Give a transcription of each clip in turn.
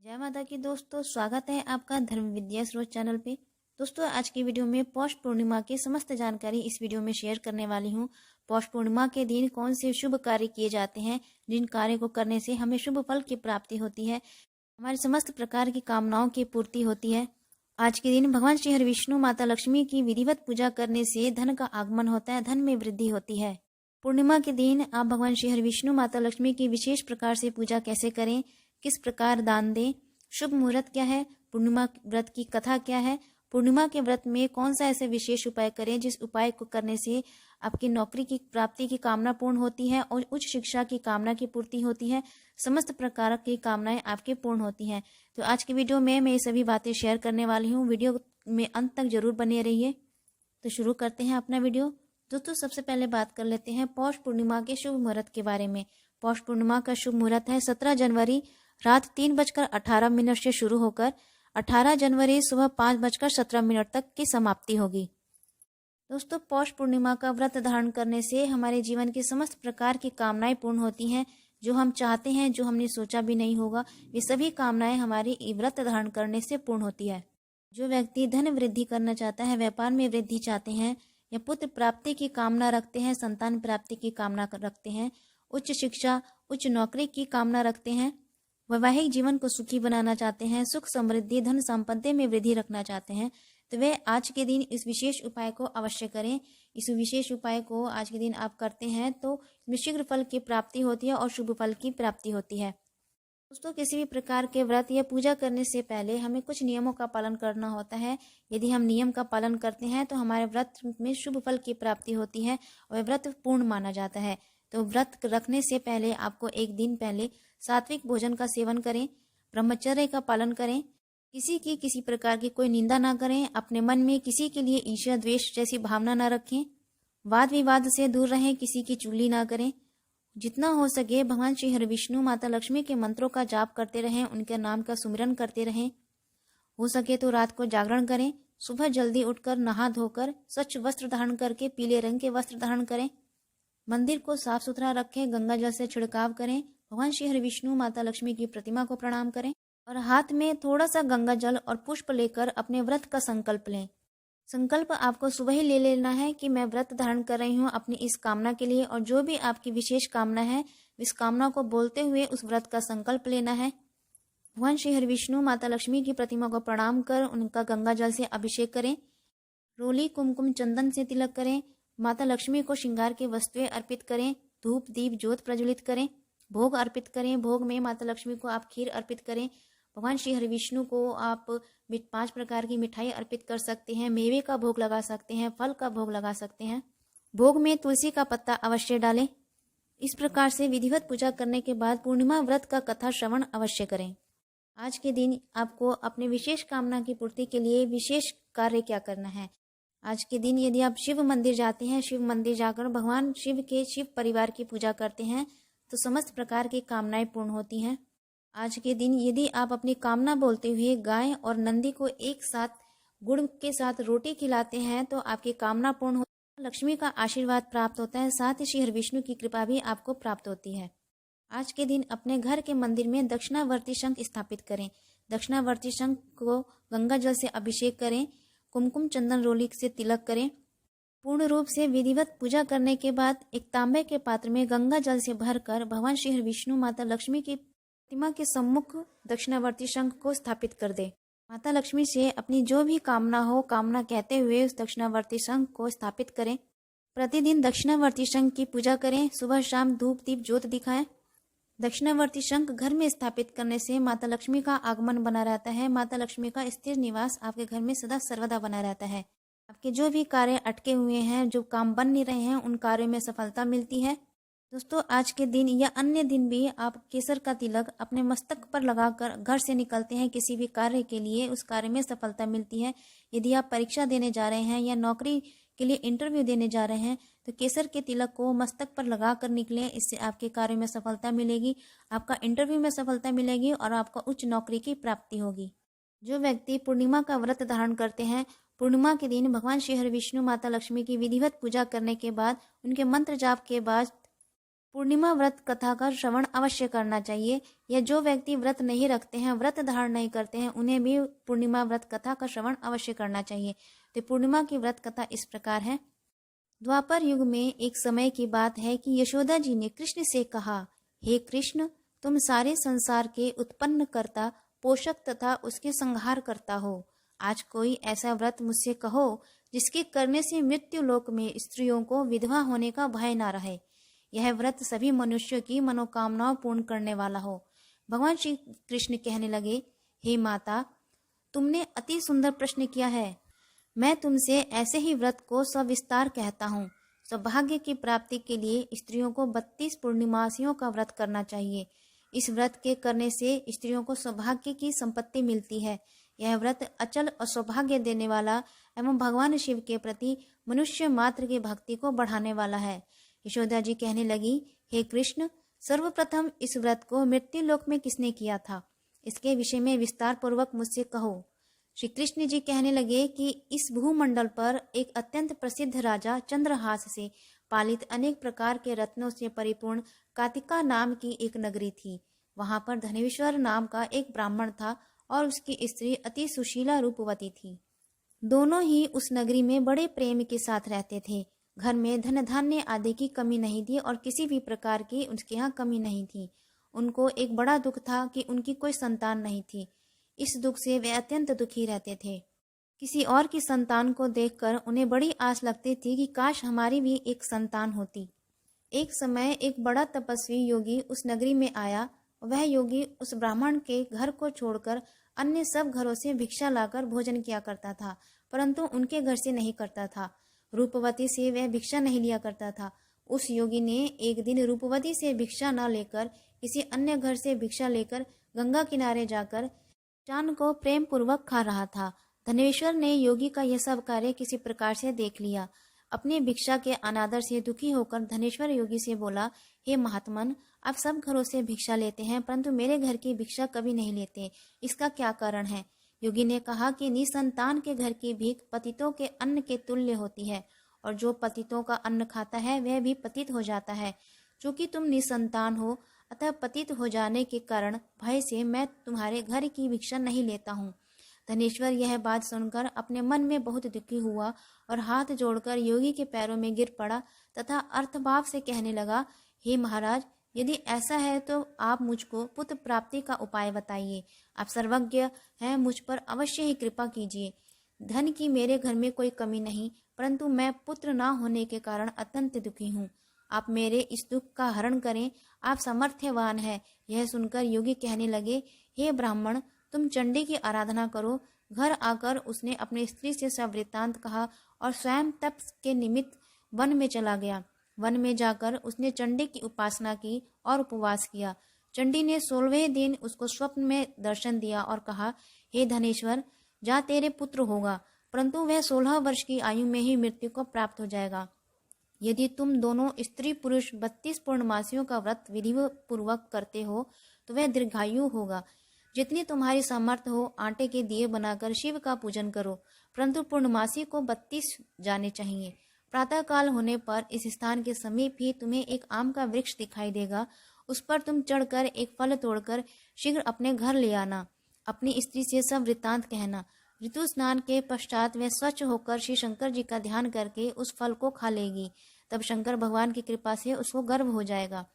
जय माता की दोस्तों, स्वागत है आपका धर्म विद्या स्रोत चैनल पे। दोस्तों, आज की वीडियो में पौष पूर्णिमा की समस्त जानकारी इस वीडियो में शेयर करने वाली हूँ। पौष पूर्णिमा के दिन कौन से शुभ कार्य किए जाते हैं, जिन कार्य को करने से हमें शुभ फल की प्राप्ति होती है, हमारी समस्त प्रकार की कामनाओं की पूर्ति होती है। आज के दिन भगवान श्री हरि विष्णु माता लक्ष्मी की विधिवत पूजा करने से धन का आगमन होता है, धन में वृद्धि होती है। पूर्णिमा के दिन आप भगवान श्री हरि विष्णु माता लक्ष्मी की विशेष प्रकार से पूजा कैसे करें, किस प्रकार दान दें, शुभ मुहूर्त क्या है, पूर्णिमा व्रत की कथा क्या है, पूर्णिमा के व्रत में कौन सा ऐसे विशेष उपाय करें जिस उपाय को करने से आपकी नौकरी की प्राप्ति की कामना पूर्ण होती है और उच्च शिक्षा की कामना की पूर्ति होती है, समस्त प्रकार की कामनाएं आपकी पूर्ण होती हैं। तो आज की वीडियो में मैं ये सभी बातें शेयर करने वाली हूँ। वीडियो में अंत तक जरूर बने रहिए। तो शुरू करते हैं अपना वीडियो। दोस्तों, सबसे पहले बात कर लेते हैं पौष पूर्णिमा के शुभ मुहूर्त के बारे में। पौष पूर्णिमा का शुभ मुहूर्त है 17 जनवरी रात 3:18 से शुरू होकर 18 जनवरी सुबह 5:17 तक की समाप्ति होगी। दोस्तों, पौष पूर्णिमा का व्रत धारण करने से हमारे जीवन की समस्त प्रकार की कामनाएं पूर्ण होती हैं। जो हम चाहते हैं, जो हमने सोचा भी नहीं होगा, वे सभी कामनाएं हमारी व्रत धारण करने से पूर्ण होती है। जो व्यक्ति धन वृद्धि करना चाहता है, व्यापार में वृद्धि चाहते हैं, या पुत्र प्राप्ति की कामना रखते हैं, संतान प्राप्ति की कामना रखते हैं, उच्च शिक्षा, उच्च नौकरी की कामना रखते हैं, वैवाहिक जीवन को सुखी बनाना चाहते हैं, सुख समृद्धि धन संपत्ति में वृद्धि रखना चाहते हैं, तो वे आज के दिन इस विशेष उपाय को अवश्य करें। इस विशेष उपाय को आज के दिन आप करते हैं तो इसमें शीघ्र फल की प्राप्ति होती है और शुभ फल की प्राप्ति होती है। दोस्तों, किसी भी प्रकार के व्रत या पूजा करने से पहले हमें कुछ नियमों का पालन करना होता है। यदि हम नियम का पालन करते हैं तो हमारे व्रत में शुभ फल की प्राप्ति होती है और व्रत पूर्ण माना जाता है। तो व्रत रखने से पहले आपको एक दिन पहले सात्विक भोजन का सेवन करें, ब्रह्मचर्य का पालन करें, किसी की किसी प्रकार की कोई निंदा ना करें, अपने मन में किसी के लिए ईर्ष्या द्वेष जैसी भावना ना रखें, वाद विवाद से दूर रहें, किसी की चुगली ना करें। जितना हो सके भगवान श्री हरि विष्णु माता लक्ष्मी के मंत्रों का जाप करते रहें, उनके नाम का सुमिरन करते रहें। हो सके तो रात को जागरण करें, सुबह जल्दी उठकर नहा धोकर स्वच्छ वस्त्र धारण करके पीले रंग के वस्त्र धारण करें, मंदिर को साफ सुथरा रखें, गंगा जल से छिड़काव करें, भगवान श्री हरि विष्णु माता लक्ष्मी की प्रतिमा को प्रणाम करें और हाथ में थोड़ा सा गंगा जल और पुष्प लेकर अपने व्रत का संकल्प लें। संकल्प आपको सुबह ही ले लेना है कि मैं व्रत धारण कर रही हूँ अपनी इस कामना के लिए, और जो भी आपकी विशेष कामना है इस कामना को बोलते हुए उस व्रत का संकल्प लेना है। भगवान श्री हरि विष्णु माता लक्ष्मी की प्रतिमा को प्रणाम कर उनका गंगा जल से अभिषेक करें, रोली कुमकुम चंदन से तिलक करें, माता लक्ष्मी को श्रृंगार की वस्तुएं अर्पित करें, धूप दीप ज्योत प्रज्वलित करें, भोग अर्पित करें। भोग में माता लक्ष्मी को आप खीर अर्पित करें, भगवान श्री हरि विष्णु को आप 5 प्रकार की मिठाई अर्पित कर सकते हैं, मेवे का भोग लगा सकते हैं, फल का भोग लगा सकते हैं। भोग में तुलसी का पत्ता अवश्य डालें। इस प्रकार से विधिवत पूजा करने के बाद पूर्णिमा व्रत का कथा श्रवण अवश्य करें। आज के दिन आपको अपने विशेष कामना की पूर्ति के लिए विशेष कार्य क्या करना है। आज के दिन यदि आप शिव मंदिर जाते हैं, शिव मंदिर जाकर भगवान शिव के शिव परिवार की पूजा करते हैं तो समस्त प्रकार की कामनाएं पूर्ण होती हैं। आज के दिन यदि आप अपनी कामना बोलते हुए गाय और नंदी को एक साथ गुड़ के साथ रोटी खिलाते हैं तो आपकी कामना पूर्ण होती है, लक्ष्मी का आशीर्वाद प्राप्त होता है, साथ ही श्री हरि विष्णु की कृपा भी आपको प्राप्त होती है। आज के दिन अपने घर के मंदिर में दक्षिणावर्ती शंख स्थापित करें। दक्षिणावर्ती शंख को गंगा जल से अभिषेक करें, कुमकुम चंदन रोली से तिलक करें। पूर्ण रूप से विधिवत पूजा करने के बाद एक तांबे के पात्र में गंगा जल से भरकर भगवान श्री हरि विष्णु माता लक्ष्मी की प्रतिमा के सम्मुख दक्षिणावर्ती शंख को स्थापित कर दे। माता लक्ष्मी से अपनी जो भी कामना हो, कामना कहते हुए उस दक्षिणावर्ती शंख को स्थापित करें। प्रतिदिन दक्षिणावर्ती शंख की पूजा करें, सुबह शाम धूप दीप ज्योत दिखाएं। दक्षिणावर्ती शंख घर में स्थापित करने से माता लक्ष्मी का आगमन बना रहता है, माता लक्ष्मी का स्थिर निवास आपके घर में सदा सर्वदा बना रहता है। आपके जो भी कार्य अटके हुए हैं, जो काम बन नहीं रहे हैं, उन कार्यों में सफलता मिलती है। दोस्तों, आज के दिन या अन्य दिन भी आप केसर का तिलक अपने मस्तक पर लगाकर घर से निकलते हैं किसी भी कार्य के लिए, उस कार्य में सफलता मिलती है। यदि आप परीक्षा देने जा रहे हैं या नौकरी के लिए इंटरव्यू देने जा रहे हैं तो केसर के तिलक को मस्तक पर लगा कर निकलें, इससे आपके कार्य में सफलता मिलेगी, आपका इंटरव्यू में सफलता मिलेगी और आपको उच्च नौकरी की प्राप्ति होगी। जो व्यक्ति पूर्णिमा का व्रत धारण करते हैं, पूर्णिमा के दिन भगवान श्री हरि विष्णु माता लक्ष्मी की विधिवत पूजा करने के बाद उनके मंत्र जाप के बाद पूर्णिमा व्रत कथा का श्रवण अवश्य करना चाहिए। या जो व्यक्ति व्रत नहीं रखते हैं, व्रत धारण नहीं करते हैं, उन्हें भी पूर्णिमा व्रत कथा का श्रवण अवश्य करना चाहिए। तो पूर्णिमा की व्रत कथा इस प्रकार है। द्वापर युग में एक समय की बात है कि यशोदा जी ने कृष्ण से कहा, हे कृष्ण, तुम सारे संसार के उत्पन्न करता, पोषक तथा उसके संहार करता हो। आज कोई ऐसा व्रत मुझसे कहो जिसके करने से मृत्यु लोक में स्त्रियों को विधवा होने का भय न रहे। यह व्रत सभी मनुष्यों की मनोकामनाओं पूर्ण करने वाला हो। भगवान श्री कृष्ण कहने लगे, हे माता, तुमने अति सुंदर प्रश्न किया है। मैं तुमसे ऐसे ही व्रत को सविस्तार कहता हूँ। सौभाग्य की प्राप्ति के लिए स्त्रियों को 32 पूर्णिमासियों का व्रत करना चाहिए। इस व्रत के करने से स्त्रियों को सौभाग्य की संपत्ति मिलती है। यह व्रत अचल और सौभाग्य देने वाला एवं भगवान शिव के प्रति मनुष्य मात्र की भक्ति को बढ़ाने वाला है। यशोदा जी कहने लगी, हे कृष्ण, सर्वप्रथम इस व्रत को मृत्यु लोक में किसने किया था? इसके विषय में विस्तार पूर्वक मुझसे कहो। श्री कृष्ण जी कहने लगे कि इस भूमंडल पर एक अत्यंत प्रसिद्ध राजा चंद्रहास से पालित अनेक प्रकार के रत्नों से परिपूर्ण कातिका नाम की एक नगरी थी। वहां पर धनेश्वर नाम का एक ब्राह्मण था और उसकी स्त्री अति सुशीला रूपवती थी। दोनों ही उस नगरी में बड़े प्रेम के साथ रहते थे। घर में धन धान्य आदि की कमी नहीं थी और किसी भी प्रकार की उनके यहाँ कमी नहीं थी। उनको एक बड़ा दुख था कि उनकी कोई संतान नहीं थी। इस दुख से वे अत्यंत दुखी रहते थे। किसी और की संतान को देखकर उन्हें बड़ी आस लगती थी कि काश हमारी भी एक संतान होती। एक समय एक बड़ा तपस्वी योगी उस नगरी में आया। वह योगी उस ब्राह्मण के घर को छोड़कर अन्य सब घरों से भिक्षा लाकर भोजन किया करता था, परंतु उनके घर से नहीं करता था। रूपवती से वह भिक्षा नहीं लिया करता था। उस योगी ने एक दिन रूपवती से भिक्षा न लेकर किसी अन्य घर से भिक्षा लेकर गंगा किनारे जाकर चान को प्रेम पूर्वक खा रहा था। धनेश्वर ने योगी का यह सब कार्य किसी प्रकार से देख लिया। अपनी भिक्षा के अनादर से दुखी होकर धनेश्वर योगी से बोला, हे महात्मन, आप सब घरों से भिक्षा लेते हैं परंतु मेरे घर की भिक्षा कभी नहीं लेते, इसका क्या कारण है? योगी ने कहा कि निसंतान के घर की भीख पतितों के अन्न के तुल्य होती है और जो पतितों का अन्न खाता है वह भी पतित हो जाता है। चूंकि तुम निसंतान हो, अतः पतित हो जाने के कारण भय से मैं तुम्हारे घर की भिक्षा नहीं लेता हूँ। धनेश्वर यह बात सुनकर अपने मन में बहुत दुखी हुआ और हाथ जोड़कर योगी के पैरों में गिर पड़ा तथा अर्थभाव से कहने लगा, हे महाराज, यदि ऐसा है तो आप मुझको पुत्र प्राप्ति का उपाय बताइए। आप सर्वज्ञ हैं, मुझ पर अवश्य ही कृपा कीजिए। धन की मेरे घर में कोई कमी नहीं, परंतु मैं पुत्र न होने के कारण अत्यंत दुखी हूँ। आप मेरे इस दुख का हरण करें, आप सामर्थ्यवान हैं। यह सुनकर योगी कहने लगे, हे ब्राह्मण, तुम चंडी की आराधना करो। घर आकर उसने अपनी स्त्री से सब वृत्तांत कहा और स्वयं तप के निमित्त वन में चला गया। वन में जाकर उसने चंडी की उपासना की और उपवास किया। चंडी ने 16वें दिन उसको स्वप्न में दर्शन दिया और कहा, हे धनेश्वर, जा तेरे पुत्र होगा, परंतु वह 16 वर्ष की आयु में ही मृत्यु को प्राप्त हो जाएगा। यदि तुम दोनों स्त्री पुरुष 32 पूर्णमासियों का व्रत विधि पूर्वक करते हो तो वह दीर्घायु होगा। जितनी तुम्हारी सामर्थ्य हो आटे के दिए बनाकर शिव का पूजन करो, परंतु पूर्णमासी को 32 जाने चाहिए। प्रातः काल होने पर इस स्थान के समीप ही तुम्हें एक आम का वृक्ष दिखाई देगा। उस पर तुम चढ़कर एक फल तोड़कर शीघ्र अपने घर ले आना। अपनी स्त्री से सब वृत्तांत कहना। ऋतु स्नान के पश्चात वह स्वच्छ होकर श्री शंकर जी का ध्यान करके उस फल को खा लेगी। तब शंकर भगवान की कृपा से उसको गर्भ हो जाएगा।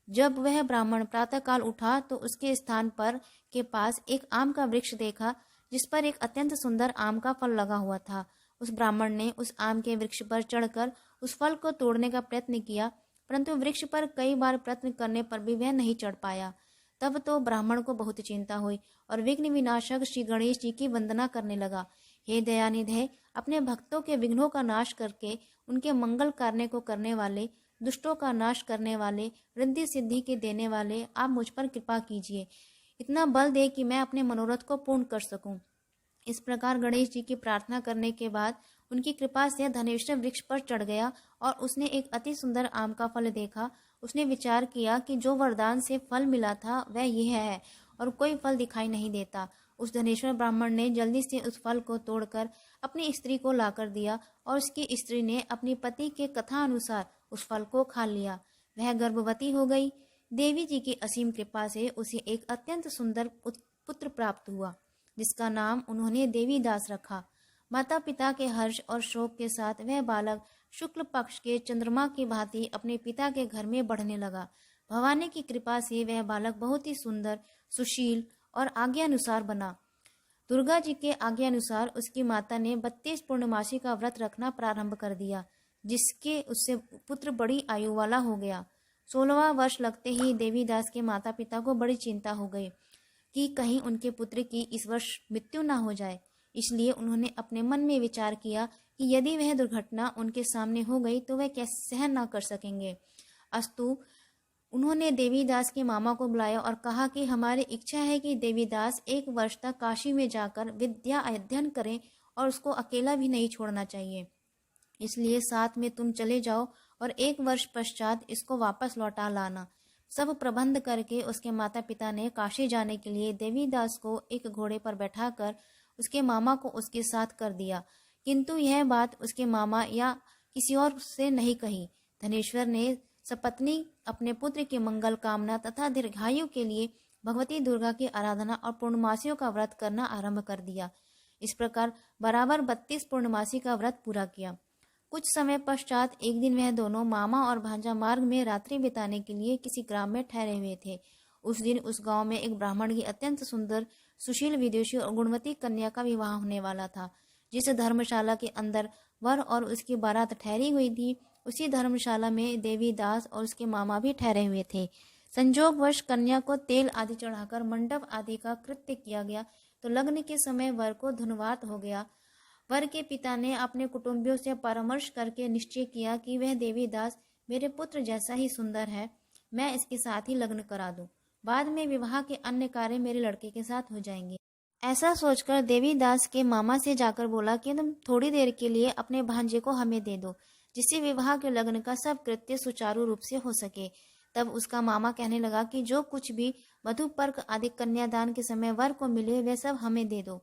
जब वह ब्राह्मण प्रातःकाल उठा तो उसके स्थान पर के पास एक आम का वृक्ष देखा जिस पर एक अत्यंत सुंदर आम का फल लगा हुआ था। उस ब्राह्मण ने उस आम के वृक्ष पर चढ़कर उस फल को तोड़ने का प्रयत्न किया, परंतु वृक्ष पर कई बार प्रयत्न करने पर भी वह नहीं चढ़ पाया। तब तो ब्राह्मण को बहुत चिंता हुई और विघ्न विनाशक श्री गणेश जी की वंदना करने लगा। हे दयानिधे, अपने भक्तों के विघ्नों का नाश करके उनके मंगल कार्य को करने वाले, दुष्टों का नाश करने वाले, रिद्धि सिद्धि के देने वाले, आप मुझ पर कृपा कीजिए। इतना बल दे कि मैं अपने मनोरथ को पूर्ण कर सकूं। इस प्रकार गणेश जी की प्रार्थना करने के बाद उनकी कृपा से धनेश्वर वृक्ष पर चढ़ गया और उसने एक अति सुंदर आम का फल देखा। उसने विचार किया कि जो वरदान से फल मिला था वह यह है और कोई फल दिखाई नहीं देता। उस धनेश्वर ब्राह्मण ने जल्दी से उस फल को तोड़कर अपनी स्त्री को लाकर दिया और उसकी स्त्री ने अपनी पति के कथा अनुसार उस फल को खा लिया। वह गर्भवती हो गई। देवी जी की असीम कृपा से उसे एक अत्यंत सुंदर पुत्र प्राप्त हुआ, जिसका नाम उन्होंने देवीदास रखा। माता पिता के हर्ष और शोक के साथ वह बालक शुक्ल पक्ष के चंद्रमा की भांति अपने पिता के घर में बढ़ने लगा। भवानी की कृपा से वह बालक बहुत ही सुंदर, सुशील और आज्ञानुसार बना। दुर्गा जी के आज्ञानुसार उसकी माता ने 32 पूर्णमासी का व्रत रखना प्रारंभ कर दिया, जिसके उससे पुत्र बड़ी आयु वाला हो गया। 16वां वर्ष लगते ही देवीदास के माता पिता को बड़ी चिंता हो गई कि कहीं उनके पुत्र की इस वर्ष मृत्यु न हो जाए। इसलिए उन्होंने अपने मन में विचार किया कि यदि वह दुर्घटना उनके सामने हो गई तो वह कैसे सहन न कर सकेंगे। अस्तु उन्होंने देवीदास के मामा को बुलाया और कहा कि हमारी इच्छा है कि देवीदास 1 वर्ष तक काशी में जाकर विद्या अध्ययन करें और उसको अकेला भी नहीं छोड़ना चाहिए। इसलिए साथ में तुम चले जाओ और 1 वर्ष पश्चात इसको वापस लौटा लाना। सब प्रबंध करके उसके माता पिता ने काशी जाने के लिए देवीदास को एक घोड़े पर बैठाकर उसके मामा को उसके साथ कर दिया, किंतु यह बात उसके मामा या किसी और से नहीं कही। धनेश्वर ने सपत्नी अपने पुत्र के मंगल कामना तथा दीर्घायु के लिए भगवती दुर्गा की आराधना और पूर्णमासियों का व्रत करना आरंभ कर दिया। इस प्रकार बराबर 32 पूर्णमासी का व्रत पूरा किया। कुछ समय पश्चात एक दिन वह दोनों मामा और भांजा मार्ग में रात्रि बिताने के लिए किसी ग्राम में ठहरे हुए थे। उस दिन उस गांव में एक ब्राह्मण की अत्यंत सुंदर, सुशील, विदुषी और गुणवती कन्या का विवाह होने वाला था। जिस धर्मशाला के अंदर वर और उसकी बारात ठहरी हुई थी, उसी धर्मशाला में देवीदास और उसके मामा भी ठहरे हुए थे। संयोगवश कन्या को तेल आदि चढ़ाकर मंडप आदि का कृत्य किया गया तो लग्न के समय वर को धनुवात हो गया। वर के पिता ने अपने कुटुंबियों से परामर्श करके निश्चय किया कि वह देवीदास मेरे पुत्र जैसा ही सुंदर है, मैं इसके साथ ही लग्न करा दूं। बाद में विवाह के अन्य कार्य मेरे लड़के के साथ हो जाएंगे। ऐसा सोचकर देवीदास के मामा से जाकर बोला कि तुम थोड़ी देर के लिए अपने भांजे को हमें दे दो, जिससे विवाह के लग्न का सब कृत्य सुचारू रूप से हो सके। तब उसका मामा कहने लगा कि जो कुछ भी वधु पर्क आदि कन्यादान के समय वर को मिले वह सब हमें दे दो,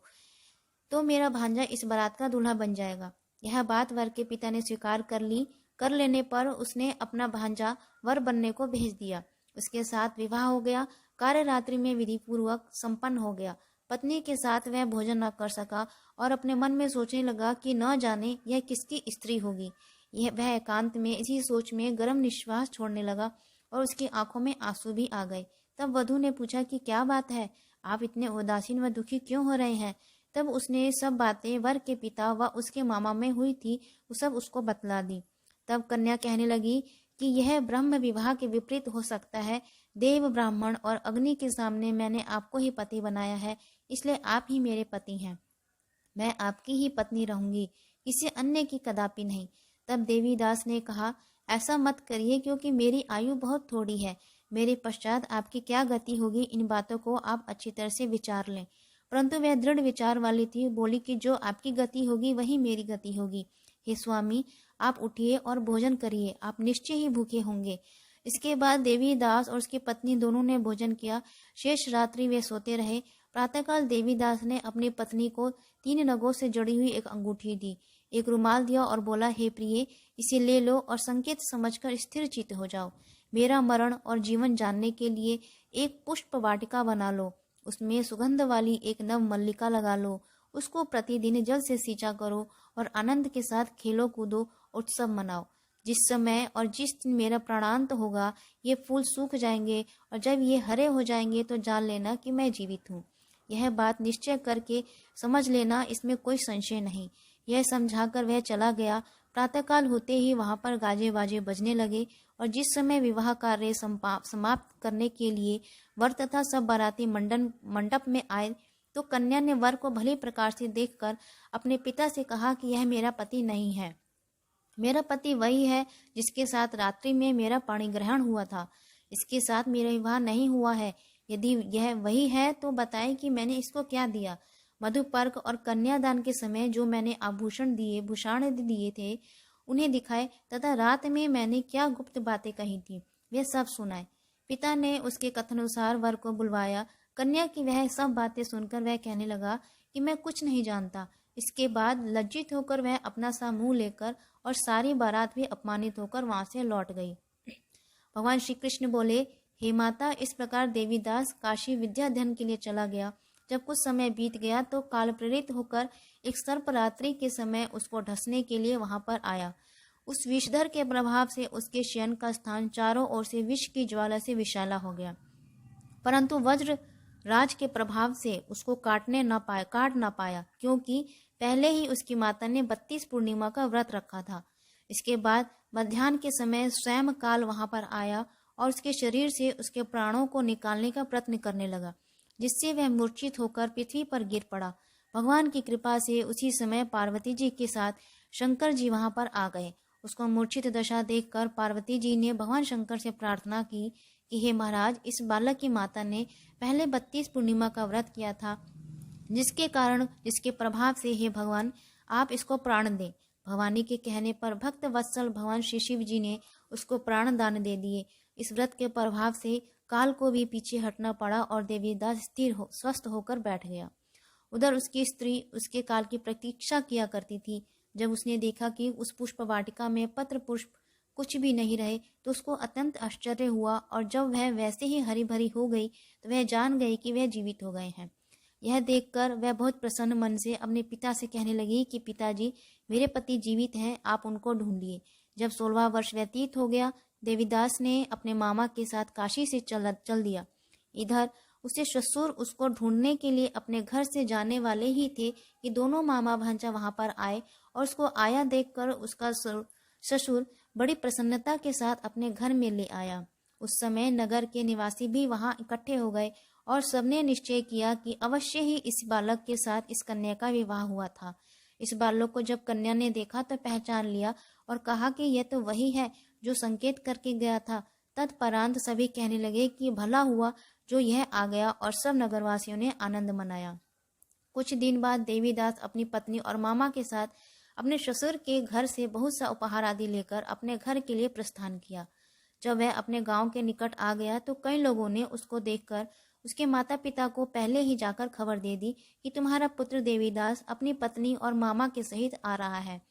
तो मेरा भांजा इस बारात का दूल्हा बन जाएगा। यह बात वर के पिता ने स्वीकार कर ली। कर लेने पर उसने अपना भांजा वर बनने को भेज दिया। उसके साथ विवाह हो गया। कार्य रात्रि में विधि पूर्वक संपन्न हो गया। पत्नी के साथ वह भोजन न कर सका और अपने मन में सोचने लगा कि न जाने यह किसकी स्त्री होगी। वह एकांत में इसी सोच में गर्म निश्वास छोड़ने लगा और उसकी आंखों में आंसू भी आ गए। तब वधू ने पूछा कि क्या बात है, आप इतने उदासीन व दुखी क्यों हो रहे हैं। तब उसने सब बातें वर के पिता व उसके मामा में हुई थी वो सब उसको बतला दी। तब कन्या कहने लगी कि यह ब्रह्म विवाह के विपरीत हो सकता है। देव, ब्राह्मण और अग्नि के सामने मैंने आपको ही पति बनाया है, इसलिए आप ही मेरे पति हैं। मैं आपकी ही पत्नी रहूंगी, किसी अन्य की कदापि नहीं। तब देवीदास ने कहा, ऐसा मत करिए, क्योंकि मेरी आयु बहुत थोड़ी है। मेरे पश्चात आपकी क्या गति होगी, इन बातों को आप अच्छी तरह से विचार लें। परंतु वह दृढ़ विचार वाली थी। बोली कि जो आपकी गति होगी वही मेरी गति होगी। हे स्वामी, आप उठिए और भोजन करिए, आप निश्चय ही भूखे होंगे। इसके बाद देवीदास और उसकी पत्नी दोनों ने भोजन किया। शेष रात्रि वे सोते रहे। प्रातःकाल देवीदास ने अपनी पत्नी को 3 नगों से जड़ी हुई एक अंगूठी दी, एक रुमाल दिया और बोला, हे प्रिय, इसे ले लो और संकेत समझकर स्थिर चित्त हो जाओ। मेरा मरण और जीवन जानने के लिए एक पुष्प वाटिका बना लो, उसमें सुगंध वाली एक नव मल्लिका लगा लो, उसको प्रतिदिन जल से सींचा करो और आनंद के साथ खेलो कूदो, उत्सव मनाओ। जिस समय और जिस दिन मेरा प्राणांत होगा ये फूल सूख जाएंगे और जब ये हरे हो जाएंगे तो जान लेना कि मैं जीवित हूँ। यह बात निश्चय करके समझ लेना, इसमें कोई संशय नहीं। यह समझाकर वह चला गया। प्रातःकाल होते ही वहां पर गाजे बाजे बजने लगे और जिस समय विवाह कार्य समाप्त करने के लिए वर तथा सब बाराती मंडप में आए तो कन्या ने वर को भली प्रकार से देखकर अपने पिता से कहा कि यह मेरा पति नहीं है। मेरा पति वही है जिसके साथ रात्रि में मेरा पाणी ग्रहण हुआ था। इसके साथ मेरा विवाह नहीं हुआ है। यदि यह वही है तो बताएं कि मैंने इसको क्या दिया। मधुपर्क और कन्यादान के समय जो मैंने आभूषण दिए, भूषण दिए थे, उन्हें दिखाए तथा रात में मैंने क्या गुप्त बातें कही थी वे सब सुनाए। पिता ने उसके कथनानुसार वर को बुलवाया। कन्या की वह सब बातें सुनकर वह कहने लगा कि मैं कुछ नहीं जानता। इसके बाद लज्जित होकर वह अपना सा मुंह लेकर और सारी बारात भी अपमानित होकर वहां से लौट गई। भगवान श्री कृष्ण बोले, हे माता, इस प्रकार देवीदास काशी विद्या अध्ययन के लिए चला गया। जब कुछ समय बीत गया तो काल प्रेरित होकर एक सर्परात्रि के समय उसको ढसने के लिए वहां पर आया। उस विषधर के प्रभाव से उसके शयन का स्थान चारों ओर से विष की ज्वाला से विशाला हो गया, परंतु वज्र राज के प्रभाव से उसको काट ना पाया, क्योंकि पहले ही उसकी माता ने 32 पूर्णिमा का व्रत रखा था। इसके बाद मध्याह्न के समय स्वयं काल वहां पर आया और उसके शरीर से उसके प्राणों को निकालने का प्रयत्न करने लगा, जिससे वह मूर्छित होकर पृथ्वी पर गिर पड़ा। भगवान की कृपा से उसी समय पार्वती जी के साथ शंकर जी वहां पर आ गए। उसको मूर्छित दशा देखकर पार्वती जी ने भगवान शंकर से प्रार्थना की कि हे महाराज, इस बालक की माता ने पहले 32 पूर्णिमा का व्रत किया था, जिसके प्रभाव से हे भगवान आप इसको प्राण दें। भवानी के कहने पर भक्त वत्सल भगवान श्री शिव जी ने उसको प्राण दान दे दिए। इस व्रत के प्रभाव से काल को भी पीछे हटना पड़ा और देवीदास स्वस्थ होकर बैठ गया। उधर उसकी स्त्री उसके काल की प्रतीक्षा किया करती थी। जब उसने देखा कि उस पुष्प वाटिका में पत्र पुष्प कुछ भी नहीं रहे तो उसको अत्यंत आश्चर्य हुआ, और जब वह वैसे ही हरी भरी हो गई तो वह जान गई कि वह जीवित हो गए हैं। यह देखकर वह बहुत प्रसन्न मन से अपने पिता से कहने लगी कि पिताजी, मेरे पति जीवित हैं, आप उनको ढूंढिए। जब 16वां वर्ष व्यतीत हो गया, देवीदास ने अपने मामा के साथ काशी से चल दिया। इधर उसके ससुर उसको ढूंढने के लिए अपने घर से जाने वाले ही थे कि दोनों मामा भांजा वहां पर आए, और उसको आया देखकर उसका ससुर बड़ी प्रसन्नता के साथ अपने घर में ले आया। उस समय नगर के निवासी भी वहां इकट्ठे हो गए और सबने निश्चय किया कि अवश्य ही इस बालक के साथ इस कन्या का विवाह हुआ था। इस बालक को जब कन्या ने देखा तो पहचान लिया और कहा कि यह तो वही है जो संकेत करके गया था। तत्परांत सभी कहने लगे कि भला हुआ जो यह आ गया, और सब नगरवासियों ने आनंद मनाया। कुछ दिन बाद देवीदास अपनी पत्नी और मामा के साथ अपने ससुर के घर से बहुत सा उपहार आदि लेकर अपने घर के लिए प्रस्थान किया। जब वह अपने गांव के निकट आ गया तो कई लोगों ने उसको देखकर उसके माता पिता को पहले ही जाकर खबर दे दी कि तुम्हारा पुत्र देवीदास अपनी पत्नी और मामा के सहित आ रहा है।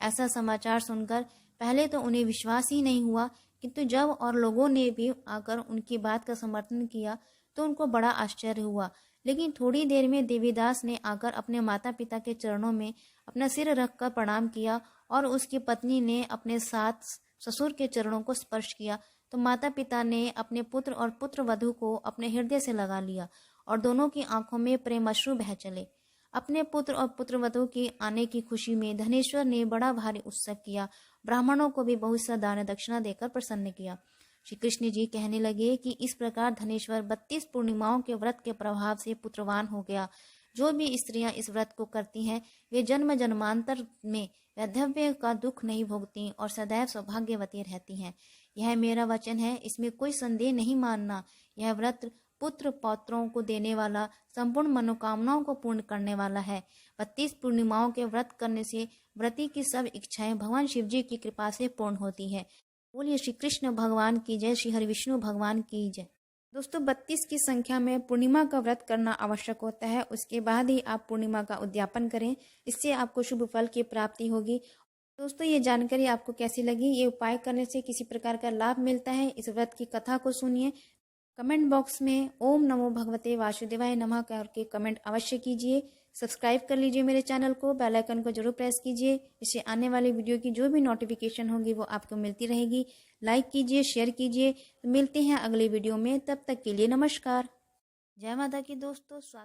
ऐसा समाचार सुनकर पहले तो उन्हें विश्वास ही नहीं हुआ, किंतु जब और लोगों ने भी आकर उनकी बात का समर्थन किया तो उनको बड़ा आश्चर्य हुआ। लेकिन थोड़ी देर में देवीदास ने आकर अपने माता पिता के चरणों में अपना सिर रखकर प्रणाम किया, और उसकी पत्नी ने अपने साथ ससुर के चरणों को स्पर्श किया तो माता पिता ने अपने पुत्र और पुत्र वधू को अपने हृदय से लगा लिया, और दोनों की आंखों में प्रेम अश्रु बह चले। अपने पुत्र और पुत्र वधू के आने की खुशी में धनेश्वर ने बड़ा भारी उत्सव किया। ब्राह्मणों को भी बहुत सा दान दक्षिणा देकर प्रसन्न किया। श्री कृष्ण जी कहने लगे कि इस प्रकार धनेश्वर 32 पूर्णिमाओं के व्रत के प्रभाव से पुत्रवान हो गया। जो भी स्त्रियां इस व्रत को करती हैं वे जन्म जन्मांतर में वैधव्य का दुख नहीं भोगती और सदैव सौभाग्यवती रहती हैं। यह मेरा वचन है, इसमें कोई संदेह नहीं मानना। यह व्रत पुत्र पौत्रों को देने वाला, संपूर्ण मनोकामनाओं को पूर्ण करने वाला है। 32 पूर्णिमाओं के व्रत करने से व्रती की सब इच्छाएं भगवान शिव जी की कृपा से पूर्ण होती है। बोलिए श्री कृष्ण भगवान की जय, श्री हरि विष्णु भगवान की जय। दोस्तों, 32 की संख्या में पूर्णिमा का व्रत करना आवश्यक होता है। उसके बाद ही आप पूर्णिमा का उद्यापन करें, इससे आपको शुभ फल की प्राप्ति होगी। दोस्तों, ये जानकारी आपको कैसी लगी? ये उपाय करने से किसी प्रकार का लाभ मिलता है? इस व्रत की कथा को सुनिए। कमेंट बॉक्स में ओम नमो भगवते वासुदेवाय नमः करके कमेंट अवश्य कीजिए। सब्सक्राइब कर लीजिए मेरे चैनल को, बेल आइकन को जरूर प्रेस कीजिए। इससे आने वाली वीडियो की जो भी नोटिफिकेशन होगी वो आपको मिलती रहेगी। लाइक कीजिए, शेयर कीजिए। तो मिलते हैं अगले वीडियो में, तब तक के लिए नमस्कार। जय माता की दोस्तों, स्वागत।